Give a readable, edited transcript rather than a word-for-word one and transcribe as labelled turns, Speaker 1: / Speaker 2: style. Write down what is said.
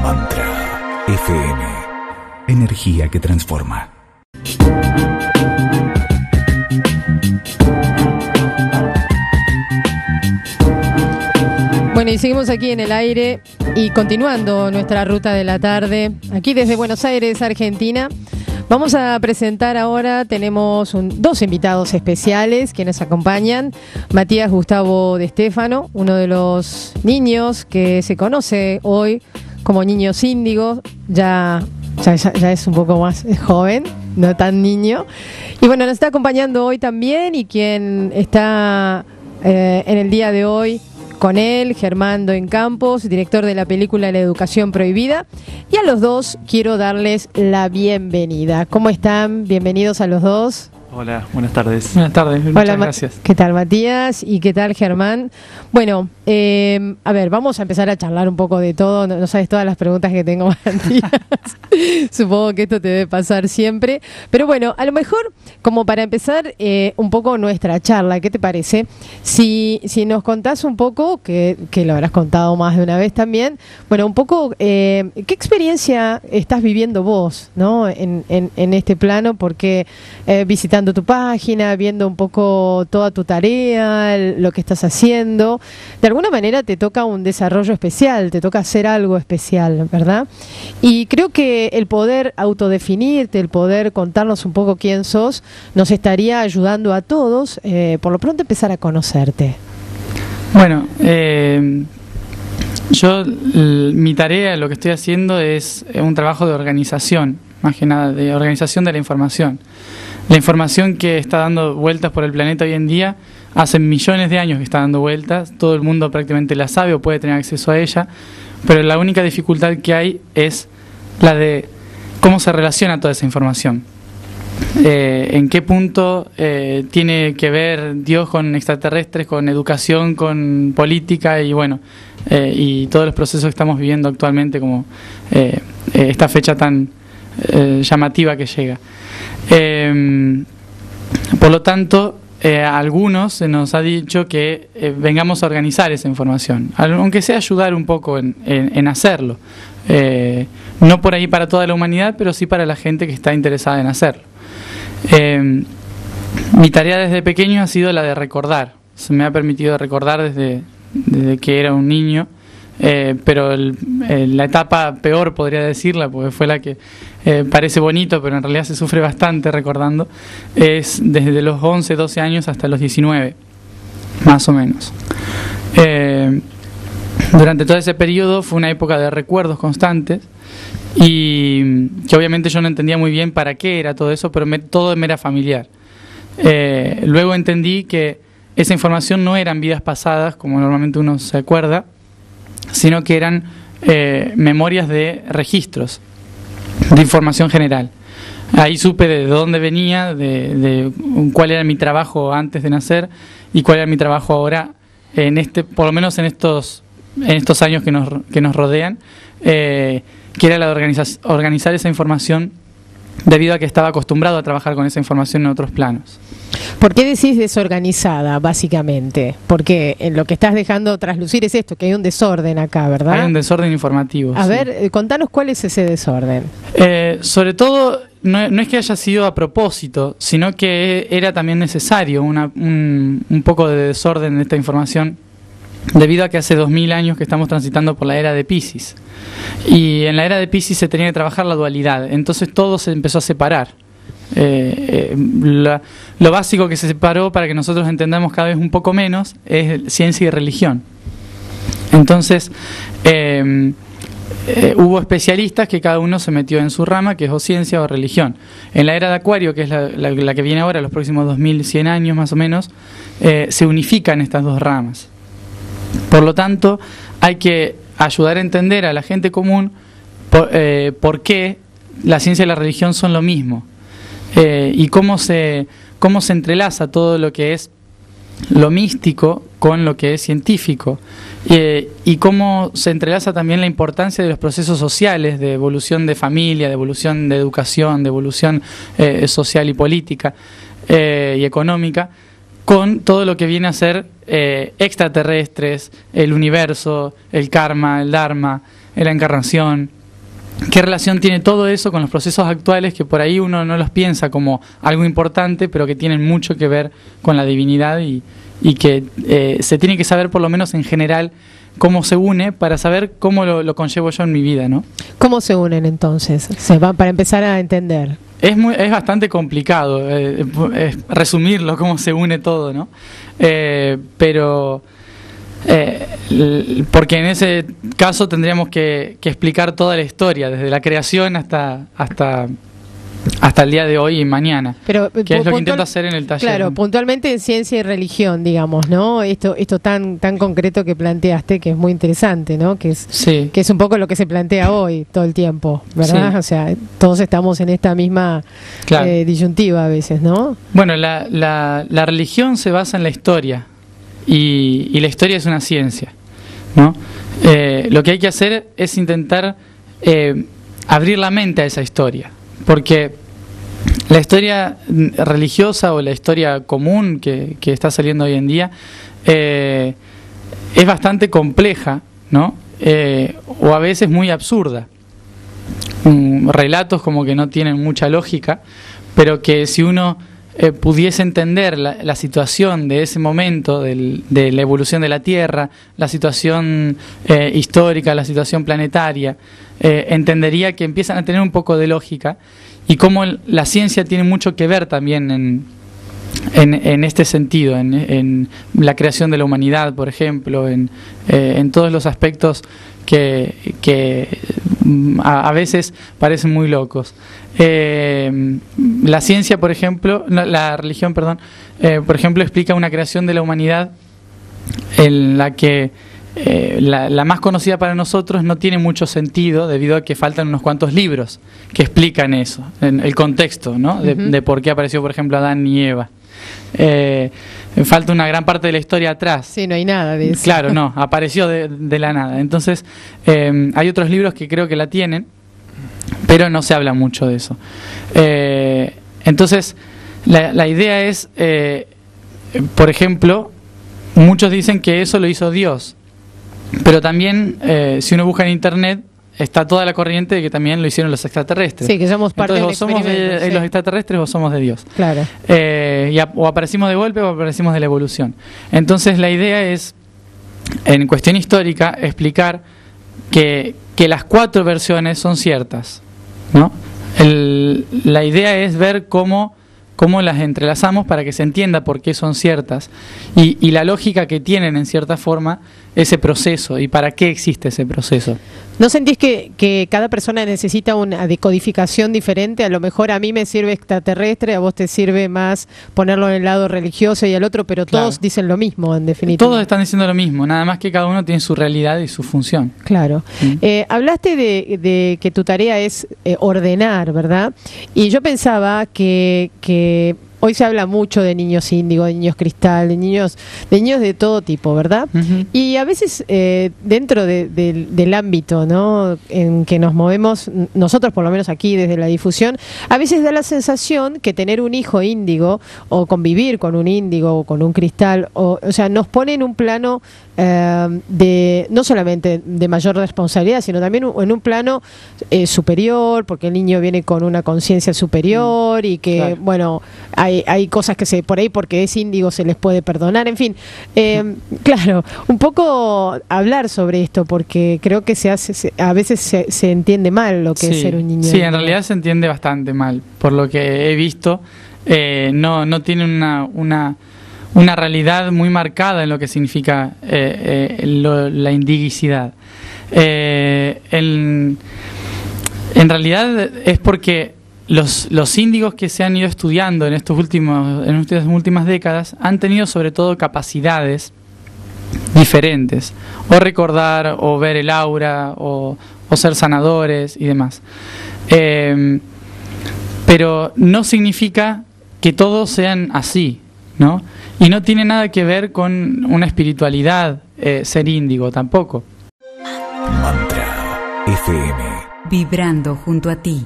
Speaker 1: Mantra FM. Energía que transforma.
Speaker 2: Bueno, y seguimos aquí en el aire y continuando nuestra ruta de la tarde, aquí desde Buenos Aires, Argentina. Vamos a presentar ahora, tenemos dos invitados especiales que nos acompañan. Matías Gustavo de Stefano, uno de los niños que se conoce hoy como niños índigos, ya es un poco más joven, no tan niño. Y bueno, nos está acompañando hoy también, y quien está en el día de hoy con él, Germán Campos, director de la película La Educación Prohibida. Y a los dos quiero darles la bienvenida. ¿Cómo están? Bienvenidos a los dos.
Speaker 3: Hola, buenas tardes. Buenas tardes, muchas gracias.
Speaker 2: ¿Qué tal, Matías? ¿Y qué tal, Germán? Bueno, a ver, vamos a empezar a charlar un poco de todo. No sabes todas las preguntas que tengo, Matías. Supongo que esto te debe pasar siempre. Pero bueno, a lo mejor, como para empezar un poco nuestra charla, ¿qué te parece? Si nos contás un poco, que lo habrás contado más de una vez también, bueno, un poco, ¿qué experiencia estás viviendo vos, ¿no? en este plano? Porque visitando tu página, viendo un poco toda tu tarea, lo que estás haciendo, de alguna manera te toca un desarrollo especial, te toca hacer algo especial, ¿verdad? Y creo que el poder autodefinirte, el poder contarnos un poco quién sos, nos estaría ayudando a todos, por lo pronto, empezar a conocerte.
Speaker 3: Bueno, mi tarea, lo que estoy haciendo es un trabajo de organización, más que nada, de organización de la información. La información que está dando vueltas por el planeta hoy en día, hace millones de años que está dando vueltas, todo el mundo prácticamente la sabe o puede tener acceso a ella, pero la única dificultad que hay es la de cómo se relaciona toda esa información. En qué punto tiene que ver Dios con extraterrestres, con educación, con política y bueno, y todos los procesos que estamos viviendo actualmente, como esta fecha tan llamativa que llega. Por lo tanto, a algunos se nos ha dicho que vengamos a organizar esa información, aunque sea ayudar un poco en hacerlo. No por ahí para toda la humanidad, pero sí para la gente que está interesada en hacerlo. Mi tarea desde pequeño ha sido la de recordar. Se me ha permitido recordar desde que era un niño, pero la etapa peor, podría decirla, porque fue la que parece bonito, pero en realidad se sufre bastante recordando, es desde los 11, 12 años hasta los 19, más o menos. Durante todo ese periodo fue una época de recuerdos constantes, y que obviamente yo no entendía muy bien para qué era todo eso, pero todo me era familiar. Luego entendí que esa información no eran vidas pasadas, como normalmente uno se acuerda, sino que eran memorias de registros, de información general. Ahí supe de dónde venía, de cuál era mi trabajo antes de nacer y cuál era mi trabajo ahora, por lo menos en estos años que nos rodean, que era la de organizar esa información, debido a que estaba acostumbrado a trabajar con esa información en otros planos.
Speaker 2: ¿Por qué decís desorganizada, básicamente? Porque lo que estás dejando traslucir es esto, que hay un desorden acá, ¿verdad?
Speaker 3: Hay un desorden informativo.
Speaker 2: A ver, contanos cuál es ese desorden.
Speaker 3: Sobre todo, no es que haya sido a propósito, sino que era también necesario un poco de desorden de esta información, debido a que hace 2000 años que estamos transitando por la era de Piscis. Y en la era de Piscis se tenía que trabajar la dualidad, entonces todo se empezó a separar. Lo básico que se separó, para que nosotros entendamos cada vez un poco menos, es ciencia y religión. Entonces hubo especialistas que cada uno se metió en su rama, que es o ciencia o religión. En la era de Acuario, que es la que viene ahora, los próximos 2100 años más o menos, se unifican estas dos ramas. Por lo tanto, hay que ayudar a entender a la gente común por qué la ciencia y la religión son lo mismo, y cómo se entrelaza todo lo que es lo místico con lo que es científico, y cómo se entrelaza también la importancia de los procesos sociales, de evolución de familia, de evolución de educación, de evolución social y política y económica, con todo lo que viene a ser extraterrestres, el universo, el karma, el dharma, la encarnación, qué relación tiene todo eso con los procesos actuales que por ahí uno no los piensa como algo importante, pero que tienen mucho que ver con la divinidad y que se tiene que saber por lo menos en general cómo se une para saber cómo lo conllevo yo en mi vida, ¿no?
Speaker 2: ¿Cómo se unen entonces? Para empezar a entender.
Speaker 3: Es bastante complicado resumirlo, cómo se une todo, ¿no? Pero porque en ese caso tendríamos que explicar toda la historia, desde la creación hasta el día de hoy y mañana,
Speaker 2: pero,
Speaker 3: que es lo que intento hacer en el taller.
Speaker 2: Claro, puntualmente en ciencia y religión, digamos, ¿no? Esto tan concreto que planteaste, que es muy interesante, ¿no? Que es un poco lo que se plantea hoy todo el tiempo, ¿verdad? Sí. O sea, todos estamos en esta misma disyuntiva a veces, ¿no?
Speaker 3: Bueno, la religión se basa en la historia y la historia es una ciencia, ¿no? Lo que hay que hacer es intentar abrir la mente a esa historia, porque la historia religiosa o la historia común que está saliendo hoy en día es bastante compleja, ¿no? O a veces muy absurda. Relatos como que no tienen mucha lógica, pero que si uno pudiese entender la situación de ese momento, de la evolución de la Tierra, la situación histórica, la situación planetaria, entendería que empiezan a tener un poco de lógica y cómo la ciencia tiene mucho que ver también en este sentido, en la creación de la humanidad, por ejemplo, en todos los aspectos que a veces parecen muy locos. La ciencia, por ejemplo, la religión, perdón, por ejemplo, explica una creación de la humanidad en la que la más conocida para nosotros no tiene mucho sentido debido a que faltan unos cuantos libros que explican eso, el contexto, ¿no? De por qué apareció, por ejemplo, Adán y Eva. Falta una gran parte de la historia atrás.
Speaker 2: Sí, no hay nada de eso.
Speaker 3: Claro, no, apareció de la nada. Entonces, hay otros libros que creo que la tienen, pero no se habla mucho de eso. Entonces, la idea es, por ejemplo, muchos dicen que eso lo hizo Dios, pero también, si uno busca en internet, está toda la corriente de que también lo hicieron los extraterrestres.
Speaker 2: Sí, que somos parte
Speaker 3: Entonces, o somos de los extraterrestres o somos de Dios.
Speaker 2: Claro.
Speaker 3: O aparecimos de golpe o aparecimos de la evolución. Entonces la idea es, en cuestión histórica, explicar que las 4 versiones son ciertas, ¿no? La idea es ver cómo las entrelazamos para que se entienda por qué son ciertas y la lógica que tienen en cierta forma ese proceso y para qué existe ese proceso.
Speaker 2: ¿No sentís que cada persona necesita una decodificación diferente? A lo mejor a mí me sirve extraterrestre, a vos te sirve más ponerlo en el lado religioso y al otro, pero todos dicen lo mismo, en definitiva.
Speaker 3: Todos están diciendo lo mismo, nada más que cada uno tiene su realidad y su función.
Speaker 2: Claro. Hablaste de que tu tarea es ordenar, ¿verdad? Y yo pensaba que hoy se habla mucho de niños índigo, de niños cristal, de niños de todo tipo, ¿verdad? Uh-huh. Y a veces dentro del ámbito, ¿no?, en que nos movemos, nosotros por lo menos aquí desde la difusión, a veces da la sensación que tener un hijo índigo o convivir con un índigo o con un cristal, o sea, nos pone en un plano no solamente de mayor responsabilidad, sino también en un plano superior, porque el niño viene con una conciencia superior y que, bueno, hay cosas que por ahí porque es índigo se les puede perdonar, en fin, claro, un poco hablar sobre esto, porque creo que a veces se entiende mal lo que es ser un niño. Sí,
Speaker 3: en realidad se entiende bastante mal, por lo que he visto, no tiene una realidad muy marcada en lo que significa la indigicidad. En realidad es porque los índigos que se han ido estudiando en estas últimas décadas han tenido sobre todo capacidades diferentes, o recordar, o ver el aura, o ser sanadores y demás. Pero no significa que todos sean así, ¿no? Y no tiene nada que ver con una espiritualidad, ser índigo tampoco.
Speaker 1: Mantra FM.
Speaker 4: Vibrando junto a ti.